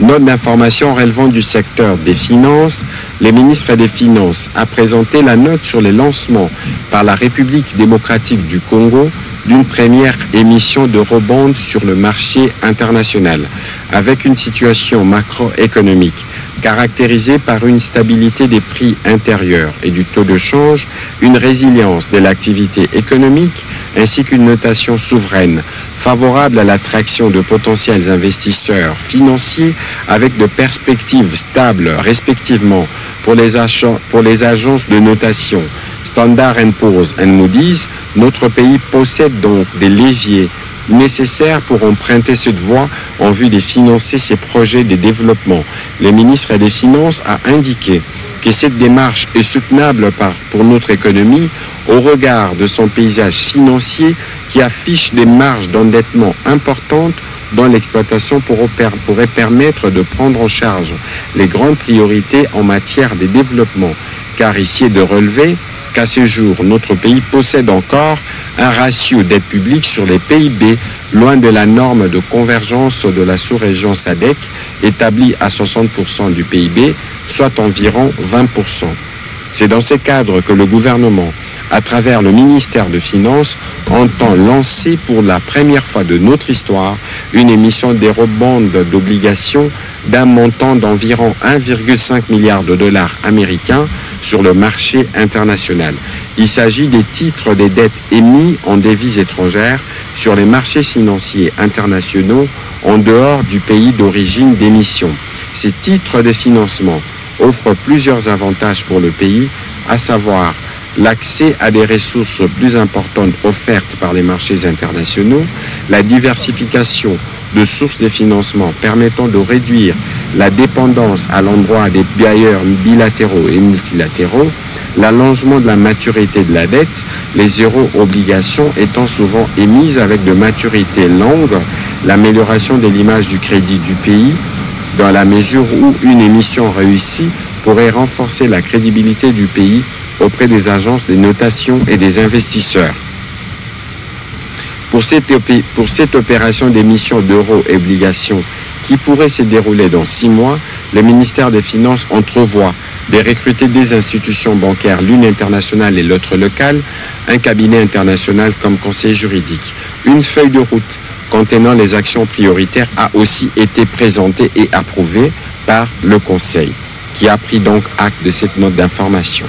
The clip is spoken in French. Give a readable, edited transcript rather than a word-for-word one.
Note d'information relevant du secteur des finances. Le ministre des Finances a présenté la note sur le lancement par la République démocratique du Congo d'une première émission d'eurobonds sur le marché international, avec une situation macroéconomique caractérisée par une stabilité des prix intérieurs et du taux de change, une résilience de l'activité économique ainsi qu'une notation souveraine favorable à l'attraction de potentiels investisseurs financiers avec de perspectives stables respectivement pour les agences de notation Standard & Poor's et Moody's. Notre pays possède donc des leviers nécessaires pour emprunter cette voie en vue de financer ses projets de développement. Le ministre des Finances a indiqué que cette démarche est soutenable pour notre économie au regard de son paysage financier qui affiche des marges d'endettement importantes dont l'exploitation pourrait permettre de prendre en charge les grandes priorités en matière de développement. Car ici est de relever qu'à ce jour, notre pays possède encore un ratio d'aide publique sur les PIB loin de la norme de convergence de la sous-région SADC établie à 60% du PIB, soit environ 20%. C'est dans ce cadre que le gouvernement, à travers le ministère des Finances, entend lancer pour la première fois de notre histoire une émission d'eurobonds d'obligations d'un montant d'environ 1,5 milliard de dollars américains sur le marché international. Il s'agit des titres des dettes émis en devises étrangères sur les marchés financiers internationaux en dehors du pays d'origine d'émission. Ces titres de financement offrent plusieurs avantages pour le pays, à savoir l'accès à des ressources plus importantes offertes par les marchés internationaux, la diversification de sources de financement permettant de réduire la dépendance à l'endroit des bailleurs bilatéraux et multilatéraux, l'allongement de la maturité de la dette, les euro-obligations étant souvent émises avec de maturité longue, l'amélioration de l'image du crédit du pays, dans la mesure où une émission réussie pourrait renforcer la crédibilité du pays auprès des agences de notation et des investisseurs. Pour cette opération d'émission d'euros et obligations qui pourrait se dérouler dans 6 mois, le ministère des Finances entrevoit de recruter des institutions bancaires, l'une internationale et l'autre locale, un cabinet international comme conseil juridique. Une feuille de route contenant les actions prioritaires a aussi été présentée et approuvée par le Conseil, qui a pris donc acte de cette note d'information.